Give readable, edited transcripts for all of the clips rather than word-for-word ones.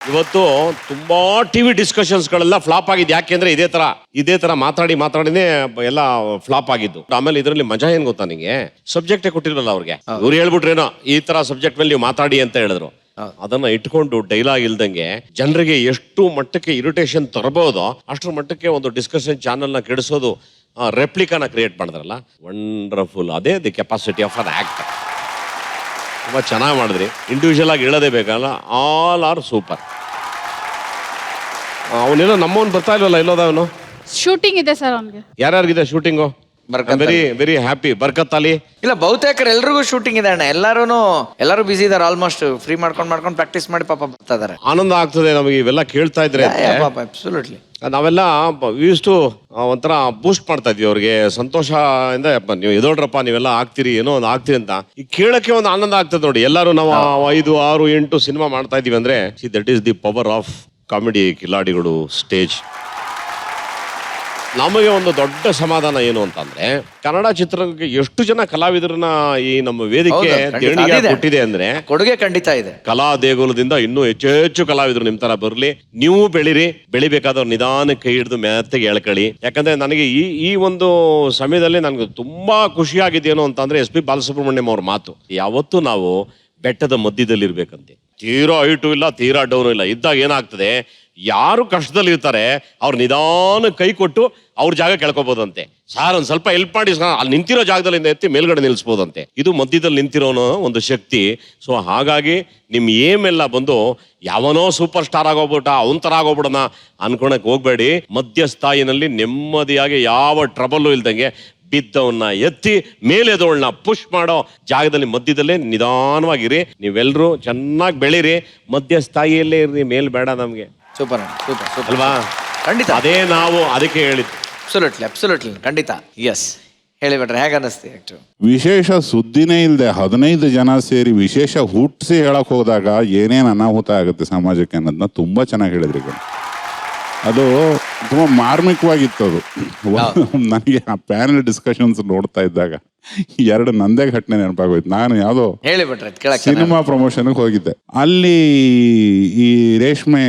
ಇವತ್ತು ತುಂಬಾ TV ಡಿಸ್ಕಷನ್ಸ್ಗಳೆಲ್ಲ flap ಆಗಿದೆ. ಯಾಕೆಂದ್ರೆ ಇದೇ ತರ ಮಾತಾಡಿನೇ ಎಲ್ಲ ಫ್ಲಾಪ್ ಆಗಿದ್ದು. ಆಮೇಲೆ ಇದರಲ್ಲಿ ಮಜಾ ಏನ್ ಗೊತ್ತಾ ನಿಂಗೆ, ಸಬ್ಜೆಕ್ಟೇ ಕೊಟ್ಟಿರಲ್ಲ ಅವ್ರಿಗೆ. ಇವ್ರು ಹೇಳ್ಬಿಟ್ರೇನೋ ಈ ತರ ಸಬ್ಜೆಕ್ಟ್ ಮೇಲೆ ನೀವು ಮಾತಾಡಿ ಅಂತ ಹೇಳಿದ್ರು. ಅದನ್ನ ಇಟ್ಕೊಂಡು ಡೈಲಾಗ್ ಇಲ್ದಂಗೆ ಜನರಿಗೆ ಎಷ್ಟು ಮಟ್ಟಕ್ಕೆ ಇರಿಟೇಷನ್ ತರಬಹುದೋ ಅಷ್ಟರ ಮಟ್ಟಕ್ಕೆ ಒಂದು ಡಿಸ್ಕಷನ್ ಚಾನಲ್ ನ ಕೆಡಿಸೋದು, ರೆಪ್ಲಿಕಾನ ಕ್ರಿಯೇಟ್ ಮಾಡಿದ್ರಲ್ಲ, ವಂಡರ್ಫುಲ್. ಅದೇ the capacity of an actor. ತುಂಬಾ ಚೆನ್ನಾಗಿ ಮಾಡಿದ್ರಿ. ಇಂಡಿವಿಜುವಲ್ ಆಗಿ ಹೇಳೋದೇ ಬೇಕಲ್ಲ, ಆಲ್ ಆರ್ ಸೂಪರ್. ಅವನೇನೋ ನಮ್ಮವನ್ ಬರ್ತಾ ಇಲ್ವಲ್ಲ, ಇಲ್ಲೋದ ಅವನು ಶೂಟಿಂಗ್ ಇದೆ ಸರ್ ಅವನಿಗೆ. ಯಾರ್ಯಾರಿಗಿದೆ shooting? Very happy. Barkat Ali. ಇಲ್ಲ, ಬಹುತೇಕ ಎಲ್ರಿಗೂ ಶೂಟಿಂಗ್ ಇದೆ ಅಣ್ಣ. ಎಲ್ಲರೂ ಬಿಸಿ ಇದಾರೆ. ಆಲ್ಮೋಸ್ಟ್ ಫ್ರೀ ಮಾಡ್ಕೊಂಡು ಪ್ರಾಕ್ಟೀಸ್ ಮಾಡಿ ಪಾಪ ಬರ್ತಾ ಇದಾರೆ. ಆನಂದ ಆಗ್ತದೆ ನಮಗೆ ಇವೆಲ್ಲ ಕೇಳ್ತಾ ಇದ್ರೆ. ಅಬ್ಸಲ್ಯೂಟ್ಲಿ. ನಾವೆಲ್ಲ ಇಷ್ಟು ಒಂಥರ ಬೂಸ್ಟ್ ಮಾಡ್ತಾ ಇದ್ವಿ ಅವ್ರಿಗೆ ಸಂತೋಷ ಇಂದ. ನೀವು ಎದೋಡ್ರಪ್ಪ, ನೀವೆಲ್ಲ ಆಗ್ತೀರಿ, ಏನೋ ಒಂದು ಆಗ್ತೀರಿ ಅಂತ ಈ ಕೇಳಕ್ಕೆ ಒಂದು ಆನಂದ ಆಗ್ತದೆ ನೋಡಿ. ಎಲ್ಲರೂ ನಾವು 5, 6, 8 ಸಿನಿಮಾ ಮಾಡ್ತಾ ಇದೀವಿ ಅಂದ್ರೆ that is the power of comedy ಕಿಲಾಡಿಗಳು ಸ್ಟೇಜ್. ನಮಗೆ ಒಂದು ದೊಡ್ಡ ಸಮಾಧಾನ ಏನು ಅಂತಂದ್ರೆ, ಕನ್ನಡ ಚಿತ್ರಕ್ಕೆ ಎಷ್ಟು ಜನ ಕಲಾವಿದರನ್ನ ಈ ನಮ್ಮ ವೇದಿಕೆ ದೇಣಿಗೆ ಕೊಟ್ಟಿದೆ ಅಂದ್ರೆ, ಕೊಡುಗೆ ಖಂಡಿತ ಇದೆ. ಕಲಾ ದೇಗುಲದಿಂದ ಇನ್ನೂ ಹೆಚ್ಚು ಕಲಾವಿದರು ನಿಮ್ ತರ ಬರ್ಲಿ. ನೀವು ಬೆಳಿಬೇಕಾದವ್ರು ನಿಧಾನ ಕೈ ಹಿಡಿದು ಮೆತ್ತಗೆ ಎಳ್ಕೊಳ್ಳಿ. ಯಾಕಂದ್ರೆ ನನಗೆ ಈ ಒಂದು ಸಮಯದಲ್ಲಿ ನನ್ಗೆ ತುಂಬಾ ಖುಷಿ ಆಗಿದ್ದೇನು ಅಂತಂದ್ರೆ, ಎಸ್ ಪಿ ಬಾಲಸುಬ್ರಹ್ಮಣ್ಯಂ ಅವ್ರ ಮಾತು, ಯಾವತ್ತೂ ನಾವು ಬೆಟ್ಟದ ಮಧ್ಯದಲ್ಲಿ ಇರ್ಬೇಕಂತೆ. ತೀರಾ ಹೈಟು ಇಲ್ಲ, ತೀರಾ ಡೌನು ಇಲ್ಲ. ಇದ್ದಾಗ ಏನಾಗ್ತದೆ, ಯಾರು ಕಷ್ಟದಲ್ಲಿ ಇರ್ತಾರೆ ಅವ್ರು ನಿಧಾನ ಕೈ ಕೊಟ್ಟು ಅವ್ರ ಜಾಗ ಕೆಳ್ಕೋಬಹುದಂತೆ. ಸಾರ್ ಒಂದ್ ಸ್ವಲ್ಪ ಹೆಲ್ಪ್ ಮಾಡಿ, ಅಲ್ಲಿ ನಿಂತಿರೋ ಜಾಗದಲ್ಲಿ ಎತ್ತಿ ಮೇಲ್ಗಡೆ ನಿಲ್ಸ್ಬೋದಂತೆ. ಇದು ಮಧ್ಯದಲ್ಲಿ ನಿಂತಿರೋನು ಒಂದು ಶಕ್ತಿ. ಸೊ ಹಾಗಾಗಿ ನಿಮ್ ಏಮೆಲ್ಲ ಬಂದು ಯಾವನೋ ಸೂಪರ್ ಸ್ಟಾರ್ ಆಗೋಗ್ಬಿಟ್ಟ, ಅವನ್ ತರ ಆಗೋಗ್ಬಿಡೋಣ ಅನ್ಕೊಳಕ್ ಹೋಗ್ಬೇಡಿ. ಮಧ್ಯಸ್ಥಾಯಿನಲ್ಲಿ ನೆಮ್ಮದಿಯಾಗಿ ಯಾವ ಟ್ರಬಲ್ಲು ಇಲ್ದಂಗೆ ಬಿದ್ದವನ್ನ ಎತ್ತಿ ಮೇಲೆದೋಳ್ನ ಪುಷ್ ಮಾಡೋ ಜಾಗದಲ್ಲಿ ಮಧ್ಯದಲ್ಲೇ ನಿಧಾನವಾಗಿರಿ. ನೀವೆಲ್ಲರೂ ಚೆನ್ನಾಗಿ ಬೆಳೀರಿ, ಮಧ್ಯಸ್ಥಾಯಿಯಲ್ಲೇ ಇರ್ರಿ, ಮೇಲ್ ಬೇಡ ನಮ್ಗೆ. ಸೂಪರ್ ಅಲ್ವಾ? ಖಂಡಿತ. ಅದೇ ನಾವು ಅದಕ್ಕೆ ಹೇಳಿದ್ದು. ಅಬ್ಸಲ್ಯೂಟ್ಲಿ ಖಂಡಿತ. ಎಸ್, ಹೇಳಿಬಿಟ್ರೆ ಹೇಗೆ ಅನ್ನಿಸ್ತಿ ಆಕ್ಚು? ವಿಶೇಷ ಸುದ್ದಿನೇ ಇಲ್ಲದೆ 15 ಜನ ಸೇರಿ ವಿಶೇಷ ಹುಟ್ಟಿಸಿ ಹೇಳಕ್ ಹೋದಾಗ ಏನೇನು ಅನಾಹುತ ಆಗುತ್ತೆ ಸಮಾಜಕ್ಕೆ ಅನ್ನೋದನ್ನ ತುಂಬಾ ಚೆನ್ನಾಗಿ ಹೇಳಿದ್ರಿ. ಅದು ತುಂಬ ಮಾರ್ಮಿಕವಾಗಿತ್ತು. ಅದು ನನಗೆ ಆ ಪ್ಯಾನಲ್ ಡಿಸ್ಕಷನ್ಸ್ ನೋಡ್ತಾ ಇದ್ದಾಗ 2 ನಂದೇ ಘಟನೆ ನೆನಪಾಗೋಯ್ತು. ನಾನು ಯಾವುದೋ ಸಿನಿಮಾ ಪ್ರಮೋಷನ್ಗೆ ಹೋಗಿದ್ದೆ. ಅಲ್ಲಿ ಈ ರೇಷ್ಮೆ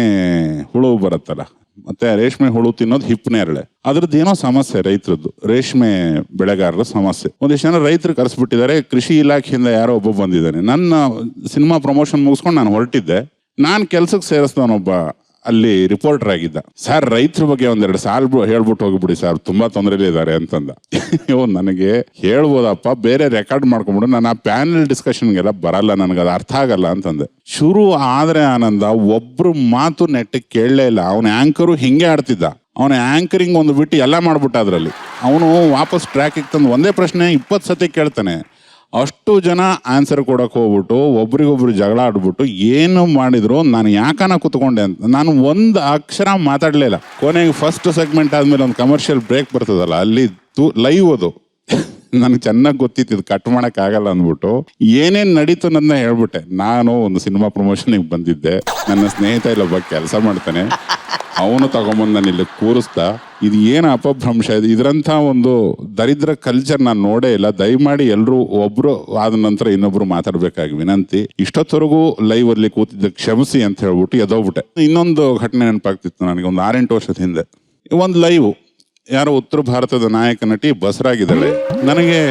ಹುಳು ಬರುತ್ತಲ್ಲ, ಮತ್ತೆ ರೇಷ್ಮೆ ಹುಳು ತಿನ್ನೋದು ಹಿಪ್ಪನೇರಳೆ, ಅದ್ರದ್ದು ಏನೋ ಸಮಸ್ಯೆ ರೈತರದ್ದು, ರೇಷ್ಮೆ ಬೆಳೆಗಾರರ ಸಮಸ್ಯೆ. ಒಂದಿಷ್ಟು ಜನ ರೈತರು ಕರೆಸ್ಬಿಟ್ಟಿದ್ದಾರೆ. ಕೃಷಿ ಇಲಾಖೆಯಿಂದ ಯಾರೋ ಒಬ್ಬ ಬಂದಿದ್ದಾನೆ. ನನ್ನ ಸಿನಿಮಾ ಪ್ರಮೋಷನ್ ಮುಗಿಸ್ಕೊಂಡು ನಾನು ಹೊರಟಿದ್ದೆ. ನಾನು ಕೆಲ್ಸಕ್ಕೆ ಸೇರಿಸ್ದವನೊಬ್ಬ ಅಲ್ಲಿ ರಿಪೋರ್ಟರ್ ಆಗಿದ್ದ. ಸರ್, ರೈತರ ಬಗ್ಗೆ 1-2 ಸಾಲು ಹೇಳ್ಬಿಟ್ಟು ಹೋಗ್ಬಿಡಿ ಸರ್, ತುಂಬಾ ತೊಂದರೆಲಿ ಇದ್ದಾರೆ ಅಂತಂದ. ನನಗೆ ಹೇಳ್ಬೋದಪ್ಪ, ಬೇರೆ ರೆಕಾರ್ಡ್ ಮಾಡ್ಕೊಂಡ್ಬಿಡು, ನಾನು ಆ ಪ್ಯಾನಲ್ ಡಿಸ್ಕಷನ್ಗೆಲ್ಲ ಬರಲ್ಲ, ನನಗದು ಅರ್ಥ ಆಗಲ್ಲ ಅಂತಂದೆ. ಶುರು ಆದ್ರೆ ಆನಂದ ಒಬ್ರು ಮಾತು ನೆಟ್ಟಿಗೆ ಕೇಳಲೇ ಇಲ್ಲ. ಅವನ ಆಂಕರು ಹಿಂಗೆ ಆಡ್ತಿದ್ದ. ಅವನ ಆಂಕರಿಂಗ್ ಒಂದು ಬಿಟ್ಟು ಎಲ್ಲ ಮಾಡ್ಬಿಟ್ಟ. ಅದ್ರಲ್ಲಿ ಅವನು ವಾಪಸ್ ಟ್ರ್ಯಾಕಿಗೆ ತಂದು ಒಂದೇ ಪ್ರಶ್ನೆ 20 ಸತಿ ಕೇಳ್ತಾನೆ. ಅಷ್ಟು ಜನ ಆನ್ಸರ್ ಕೊಡಕ್ಕೆ ಹೋಗ್ಬಿಟ್ಟು ಒಬ್ರಿಗೊಬ್ರು ಜಗಳ ಆಡ್ಬಿಟ್ಟು ಏನು ಮಾಡಿದ್ರು ನಾನು ಯಾಕನ ಕೂತ್ಕೊಂಡೆ ಅಂತ ನಾನು ಒಂದು ಅಕ್ಷರ ಮಾತಾಡಲಿಲ್ಲ. ಕೊನೆಗೆ ಫಸ್ಟ್ ಸೆಗ್ಮೆಂಟ್ ಆದ್ಮೇಲೆ ಒಂದು ಕಮರ್ಷಿಯಲ್ ಬ್ರೇಕ್ ಬರ್ತದಲ್ಲ, ಅಲ್ಲಿ ಲೈವ್ ಅದು ನನಗೆ ಚೆನ್ನಾಗಿ ಗೊತ್ತಿತ್ತು, ಇದು ಕಟ್ ಮಾಡೋಕ್ಕಾಗಲ್ಲ ಅಂದ್ಬಿಟ್ಟು ಏನೇನು ನಡೀತು ನನ್ನ ಹೇಳ್ಬಿಟ್ಟೆ. ನಾನು ಒಂದು ಸಿನಿಮಾ ಪ್ರಮೋಷನ್ಗೆ ಬಂದಿದ್ದೆ, ನನ್ನ ಸ್ನೇಹಿತ ಇಲ್ಲೊಬ್ಬ ಕೆಲಸ ಮಾಡ್ತಾನೆ, ಅವನು ತಗೊಂಬಂದು ನಾನು ಇಲ್ಲಿ ಕೂರಿಸ್ತಾ, ಇದು ಏನು ಅಪಭ್ರಂಶ ಇದೆ, ಇದರಂಥ ಒಂದು ದರಿದ್ರ ಕಲ್ಚರ್ ನಾನು ನೋಡೇ ಇಲ್ಲ, ದಯಮಾಡಿ ಎಲ್ಲರೂ ಒಬ್ರು ಆದ ನಂತರ ಇನ್ನೊಬ್ರು ಮಾತಾಡ್ಬೇಕಾಗಿ ವಿನಂತಿ, ಇಷ್ಟೊತ್ತವರೆಗೂ ಲೈವ್ ಅಲ್ಲಿ ಕೂತಿದ್ದ ಕ್ಷಮಿಸಿ ಅಂತ ಹೇಳ್ಬಿಟ್ಟು ಎದೋಗ್ಬಿಟ್ಟೆ. ಇನ್ನೊಂದು ಘಟನೆ ನೆನಪಾಗ್ತಿತ್ತು ನನಗೆ. ಒಂದು 6-8 ವರ್ಷದ ಹಿಂದೆ ಒಂದು ಲೈವ್, ಯಾರೋ ಉತ್ತರ ಭಾರತದ ನಾಯಕ ನಟಿ ಬಸರಾಗಿದ್ದಾಳೆ. ನನಗೆ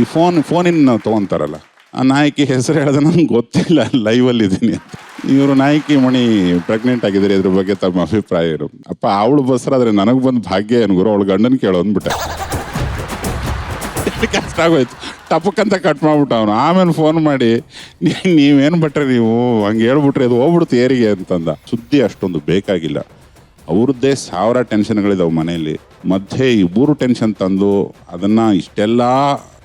ಈ ಫೋನಿನ ತಗೊಂತಾರಲ್ಲ, ಆ ನಾಯಕಿ ಹೆಸರು ಹೇಳಿದ್ರೆ ನನಗೆ ಗೊತ್ತಿಲ್ಲ, ಲೈವಲ್ಲಿ ಇದ್ದೀನಿ ಅಂತ. ಇವರು ನಾಯಕಿ ಮಣಿ ಪ್ರೆಗ್ನೆಂಟ್ ಆಗಿದ್ದಾರೆ, ಇದ್ರ ಬಗ್ಗೆ ತಮ್ಮ ಅಭಿಪ್ರಾಯ ಇರು. ಅಪ್ಪ, ಅವಳು ಬಸರಾದ್ರೆ ನನಗೆ ಬಂದು ಭಾಗ್ಯ ಏನು ಗುರು, ಅವಳು ಗಂಡನ ಕೇಳೋ ಅಂದ್ಬಿಟ್ಟೆ. ಕಷ್ಟ ಆಗೋಯ್ತು. ಟಪಕ್ಕಂತ ಕಟ್ ಮಾಡ್ಬಿಟ್ಟು ಅವನು. ಆಮೇಲೆ ಫೋನ್ ಮಾಡಿ, ನೀವೇನು ಬಿಟ್ರೆ ನೀವು ಹಂಗೆ ಹೇಳ್ಬಿಟ್ರೆ ಅದು ಹೋಗ್ಬಿಡುತ್ತೆ ಏರಿಗೆ ಅಂತಂದ. ಸುದ್ದಿ ಅಷ್ಟೊಂದು ಬೇಕಾಗಿಲ್ಲ, ಅವ್ರದ್ದೇ 1000 ಟೆನ್ಷನ್ಗಳಿದಾವೆ ಮನೆಯಲ್ಲಿ. ಮಧ್ಯೆ 3 ಟೆನ್ಷನ್ ತಂದು ಅದನ್ನ ಇಷ್ಟೆಲ್ಲ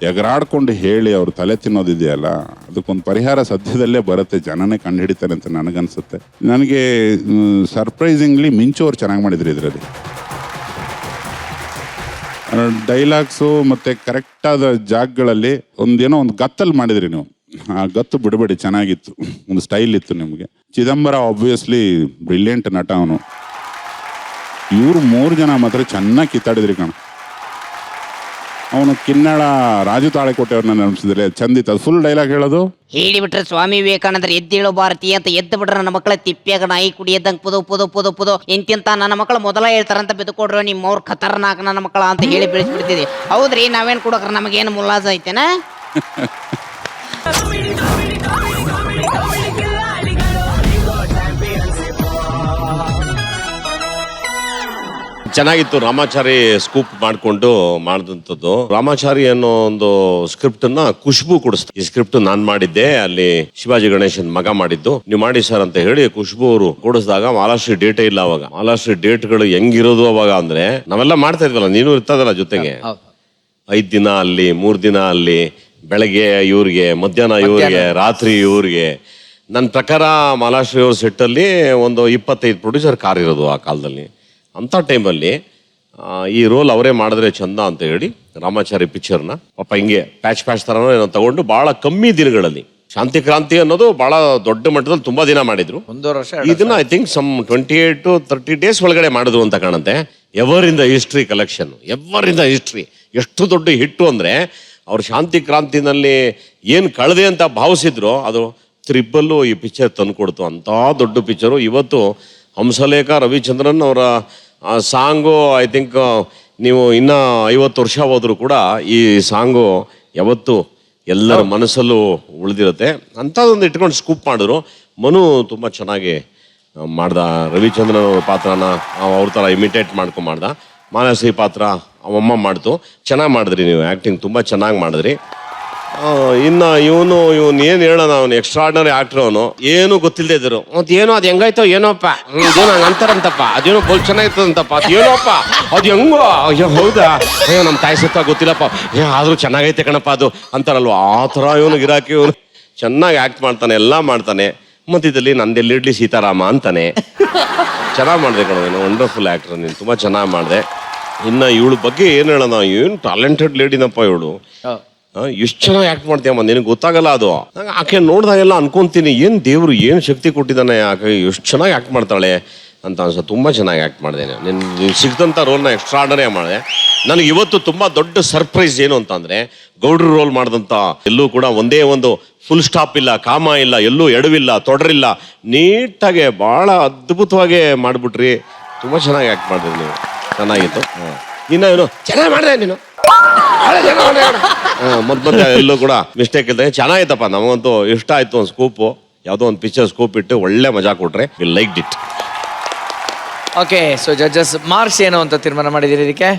ಎಗರಾಡ್ಕೊಂಡು ಹೇಳಿ ಅವ್ರು ತಲೆ ತಿನ್ನೋದಿದೆಯಲ್ಲ, ಅದಕ್ಕೊಂದು ಪರಿಹಾರ ಸದ್ಯದಲ್ಲೇ ಬರುತ್ತೆ, ಜನನೇ ಕಂಡು ಹಿಡಿತಾರೆ ಅಂತ ನನಗನ್ಸುತ್ತೆ. ನನಗೆ ಸರ್ಪ್ರೈಸಿಂಗ್ಲಿ ಮಿಂಚು ಅವ್ರು ಚೆನ್ನಾಗಿ ಮಾಡಿದ್ರು ಇದರಲ್ಲಿ. ಡೈಲಾಗ್ಸು ಮತ್ತು ಕರೆಕ್ಟಾದ ಜಾಗಗಳಲ್ಲಿ ಒಂದೇನೋ ಒಂದು ಗತ್ತಲ್ಲಿ ಮಾಡಿದ್ರಿ ನೀವು. ಆ ಗತ್ತು ಬಿಡಬೇಡಿ, ಚೆನ್ನಾಗಿತ್ತು, ಒಂದು ಸ್ಟೈಲ್ ಇತ್ತು ನಿಮಗೆ. ಚಿದಂಬರ ಆಬ್ವಿಯಸ್ಲಿ ಬ್ರಿಲಿಯಂಟ್ ನಟ ಅವನು. ಇವರು 3 ಜನ ಮಾತ್ರ ಚೆನ್ನಾಗಿ ಕಿತ್ತಾಡಿದ್ರಿ ಕಣ. ಅವನು ಕಿನ್ನಳ ರಾಜು ತಾಳೆಕೋಟೆ ಅವ್ರನ್ನ ನೆನಪಿಸಿದ್ರೆ ಚಂದಿತ್ತು. ಅದು ಫುಲ್ ಡೈಲಾಗ್ ಹೇಳೋದು. ಹೇಳಿಬಿಟ್ರೆ ಸ್ವಾಮಿ ವಿವೇಕಾನಂದ್ರ ಎದ್ದೇಳು ಭಾರತೀಯ ಅಂತ ಎದ್ದು ಬಿಟ್ರೆ ನನ್ನ ಮಕ್ಕಳ ತಿಪ್ಪಿಯಾಗ ನಾಯಿ ಕುಡಿಯದಂಗೆ ಪುದು ಪುದು ಪುದು ಪುದು ಇಂತಿಂತ ನನ್ನ ಮಕ್ಕಳು ಮೊದಲ ಹೇಳ್ತಾರಂತ ಬೆದ್ಕೊಡ್ರು ನಿಮ್ಮವ್ರು ಖತರ್ನಾಕ್ ನನ್ನ ಮಕ್ಕಳ ಅಂತ ಹೇಳಿ ಬೆಳೆಸ್ಬಿಡ್ತಿದ್ವಿ. ಹೌದ್ರಿ, ನಾವೇನು ಕೊಡೋಕ್ರ ನಮಗೇನು ಮುಲ್ಲಾಜ್ ಐತೆನಾ? ಚೆನ್ನಾಗಿತ್ತು. ರಾಮಾಚಾರಿ ಸ್ಕೂಪ್ ಮಾಡ್ಕೊಂಡು ಮಾಡಿದಂಥದ್ದು. ರಾಮಾಚಾರಿ ಅನ್ನೋ ಒಂದು ಸ್ಕ್ರಿಪ್ಟ್ ನ ಖುಷ್ಬು ಕೊಡಿಸ್ತು. ಈ ಸ್ಕ್ರಿಪ್ಟ್ ನಾನ್ ಮಾಡಿದ್ದೆ, ಅಲ್ಲಿ ಶಿವಾಜಿ ಗಣೇಶನ್ ಮಗ ಮಾಡಿದ್ದು. ನೀವು ಮಾಡಿ ಸರ್ ಅಂತ ಹೇಳಿ ಖುಷ್ಬು ಅವರು ಕೊಡಿಸಿದಾಗ ಮಹಾರಾಷ್ಟ್ರ ಡೇಟೇ ಇಲ್ಲ ಅವಾಗ. ಮಹಾರಾಷ್ಟ್ರ ಡೇಟ್ಗಳು ಹೆಂಗಿರೋದು ಅವಾಗ ಅಂದ್ರೆ, ನಾವೆಲ್ಲ ಮಾಡ್ತಾ ಇದ್ವಲ್ಲ, ನೀನು ಇರ್ತದಲ್ಲ ಜೊತೆಗೆ. 5 ದಿನ ಅಲ್ಲಿ, 3 ದಿನ ಅಲ್ಲಿ, ಬೆಳಗ್ಗೆ ಇವ್ರಿಗೆ, ಮಧ್ಯಾಹ್ನ ಇವ್ರಿಗೆ, ರಾತ್ರಿ ಇವ್ರಿಗೆ. ನನ್ನ ಪ್ರಕಾರ ಮಹಾರಾಷ್ಟ್ರ ಇವ್ರ ಸೆಟ್ಟಲ್ಲಿ ಒಂದು 25 ಪ್ರೊಡ್ಯೂಸರ್ ಕಾರ್ ಇರೋದು ಆ ಕಾಲದಲ್ಲಿ. ಅಂಥ ಟೈಮಲ್ಲಿ ಈ ರೋಲ್ ಅವರೇ ಮಾಡಿದ್ರೆ ಚಂದ ಅಂತ ಹೇಳಿ ರಾಮಾಚಾರಿ ಪಿಕ್ಚರ್ನ ಪಾಪ ಹಿಂಗೆ ಪ್ಯಾಚ್ ಥರನೋ ಏನೋ ತಗೊಂಡು ಭಾಳ ಕಮ್ಮಿ ದಿನಗಳಲ್ಲಿ, ಶಾಂತಿ ಕ್ರಾಂತಿ ಅನ್ನೋದು ಭಾಳ ದೊಡ್ಡ ಮಟ್ಟದಲ್ಲಿ ತುಂಬಾ ದಿನ ಮಾಡಿದ್ರು. 1 ವರ್ಷ ಇದನ್ನ I think some 28 to 30 days ಒಳಗಡೆ ಮಾಡಿದ್ರು ಅಂತ ಕಾಣುತ್ತೆ. ಎವರಿಂದ ಹಿಸ್ಟ್ರಿ ಕಲೆಕ್ಷನ್, ಎವರಿಂದ ಹಿಸ್ಟ್ರಿ. ಎಷ್ಟು ದೊಡ್ಡ ಹಿಟ್ಟು ಅಂದ್ರೆ, ಅವ್ರು ಶಾಂತಿ ಕ್ರಾಂತಿನಲ್ಲಿ ಏನು ಕಳೆದೆ ಅಂತ ಭಾವಿಸಿದ್ರು, ಅದು ತ್ರಿಬ್ಬಲ್ಲು ಈ ಪಿಕ್ಚರ್ ತಂದುಕೊಡ್ತು. ಅಂಥ ದೊಡ್ಡ ಪಿಕ್ಚರು. ಇವತ್ತು ಹಂಸಲೇಖ ರವಿಚಂದ್ರನ್ ಅವರ ಸಾಂಗು ಐ ಥಿಂಕ್ ನೀವು ಇನ್ನೂ 50 ವರ್ಷ ಹೋದರೂ ಕೂಡ ಈ ಸಾಂಗು ಯಾವತ್ತು ಎಲ್ಲರ ಮನಸ್ಸಲ್ಲೂ ಉಳಿದಿರುತ್ತೆ. ಅಂಥದ್ದೊಂದು ಇಟ್ಕೊಂಡು ಸ್ಕೂಪ್ ಮಾಡಿದ್ರು. ಮನು ತುಂಬ ಚೆನ್ನಾಗಿ ಮಾಡ್ದ. ರವಿಚಂದ್ರನ್ ಅವ್ರ ಪಾತ್ರನ ಅವ್ರ ಥರ ಇಮಿಟೇಟ್ ಮಾಡ್ಕೊಂಡು ಮಾಡ್ದ. ಮಾನಸಿ ಪಾತ್ರ ಅವಮ್ಮ ಮಾಡ್ತು. ಚೆನ್ನಾಗಿ ಮಾಡಿದ್ರಿ ನೀವು, ಆ್ಯಕ್ಟಿಂಗ್ ತುಂಬ ಚೆನ್ನಾಗಿ ಮಾಡಿದ್ರಿ. ಇನ್ನು ಇವನು ಏನು ಹೇಳೋಣ, ಅವನು ಎಕ್ಸ್ಟ್ರಾರ್ಡಿನರಿ ಆಕ್ಟರ್. ಅವನು ಏನು ಗೊತ್ತಿಲ್ಲದೆ ಇದ್ರು, ಏನೋ ಅದು ಹೆಂಗಾಯ್ತೋ ಏನೋಪ್ಪ, ಇದೇನೋ ಹಂಗೆ ಅಂತಾರಂತಪ್ಪ, ಅದೇನೋ ಬೋಲ್ ಚೆನ್ನಾಗಿರ್ತದಂತಪ್ಪ, ಅದು ಏನೋಪ್ಪ ಅದು ಹೆಂಗೋ, ಅಯ್ಯೋ ಹೌದಾ, ಅಯ್ಯೋ ನಮ್ಮ ತಾಯಿ ಸತ್ತ ಗೊತ್ತಿಲ್ಲಪ್ಪ, ಆದರೂ ಚೆನ್ನಾಗೈತೆ ಕಣಪ್ಪ ಅದು ಅಂತಾರಲ್ವ, ಆ ಥರ ಇವನು ಗಿರಾಕಿ. ಇವನು ಚೆನ್ನಾಗಿ ಆ್ಯಕ್ಟ್ ಮಾಡ್ತಾನೆ, ಎಲ್ಲ ಮಾಡ್ತಾನೆ. ಮತ್ತಿದ್ದಲ್ಲಿ ನಂದೆಲ್ಲಿಡ್ಲಿ ಸೀತಾರಾಮ ಅಂತಾನೆ. ಚೆನ್ನಾಗಿ ಮಾಡಿದೆ ಕಣ, ನೀನು ವಂಡರ್ಫುಲ್ ಆ್ಯಕ್ಟರ್, ನೀನು ತುಂಬ ಚೆನ್ನಾಗಿ ಮಾಡಿದೆ. ಇನ್ನು ಇವಳ ಬಗ್ಗೆ ಏನು ಹೇಳೋಣ, ಏನು ಟ್ಯಾಲೆಂಟೆಡ್ ಲೇಡಿನಪ್ಪ ಇವಳು. ಎಷ್ಟು ಚೆನ್ನಾಗಿ ಆ್ಯಕ್ಟ್ ಮಾಡ್ತೀಯಮ್ಮ, ನಿನಗೆ ಗೊತ್ತಾಗಲ್ಲ ಅದು. ನಂಗೆ ಆಕೆ ನೋಡಿದಾಗೆಲ್ಲ ಅನ್ಕೊಂತೀನಿ, ಏನು ದೇವರು ಏನು ಶಕ್ತಿ ಕೊಟ್ಟಿದ್ದಾನೆ ಆಕೆ, ಎಷ್ಟು ಚೆನ್ನಾಗಿ ಆ್ಯಕ್ಟ್ ಮಾಡ್ತಾಳೆ ಅಂತ ಅನ್ಸುತ್ತೆ. ತುಂಬ ಚೆನ್ನಾಗಿ ಆ್ಯಕ್ಟ್ ಮಾಡಿದೆ. ನೀನು ಸಿಕ್ಕಿದಂಥ ರೋಲ್ನ ಎಕ್ಸ್ಟ್ರಾರ್ಡನರಿ ಮಾಡಿದೆ. ನನಗೆ ಇವತ್ತು ತುಂಬ ದೊಡ್ಡ ಸರ್ಪ್ರೈಸ್ ಏನು ಅಂತಂದರೆ, ಗೌಡ್ರ ರೋಲ್ ಮಾಡಿದಂಥ ಎಲ್ಲೂ ಕೂಡ ಒಂದೇ ಒಂದು ಫುಲ್ ಸ್ಟಾಪ್ ಇಲ್ಲ, ಕಾಮ ಇಲ್ಲ, ಎಲ್ಲೂ ಎಡವಿಲ್ಲ, ತೊಡರಿಲ್ಲ, ನೀಟಾಗೆ ಭಾಳ ಅದ್ಭುತವಾಗಿ ಮಾಡಿಬಿಟ್ರಿ. ತುಂಬ ಚೆನ್ನಾಗಿ ಆ್ಯಕ್ಟ್ ಮಾಡಿದ್ರಿ ನೀವು, ಚೆನ್ನಾಗಿತ್ತು. ಇನ್ನು ಏನು ಚೆನ್ನಾಗಿ ಮಾಡಿದೆ ನೀನು, ಮತ್ತೆ ಎಲ್ಲೂ ಕೂಡ ಮಿಸ್ಟೇಕ್ ಇಲ್ದೆ ಚೆನ್ನಾಗಿತ್ತಪ್ಪ. ನಮಗಂತೂ ಇಷ್ಟ ಆಯ್ತು. ಒಂದು ಸ್ಕೂಪು, ಯಾವುದೋ ಒಂದು ಪಿಕ್ಚರ್ ಸ್ಕೂಪ್ ಇಟ್ಟು ಒಳ್ಳೆ ಮಜಾ ಕೊಟ್ರೆ, we liked it. Okay, so judges marks ಏನು ಅಂತ ತೀರ್ಮಾನ ಮಾಡಿದ್ದೀರಿ ಇದಕ್ಕೆ?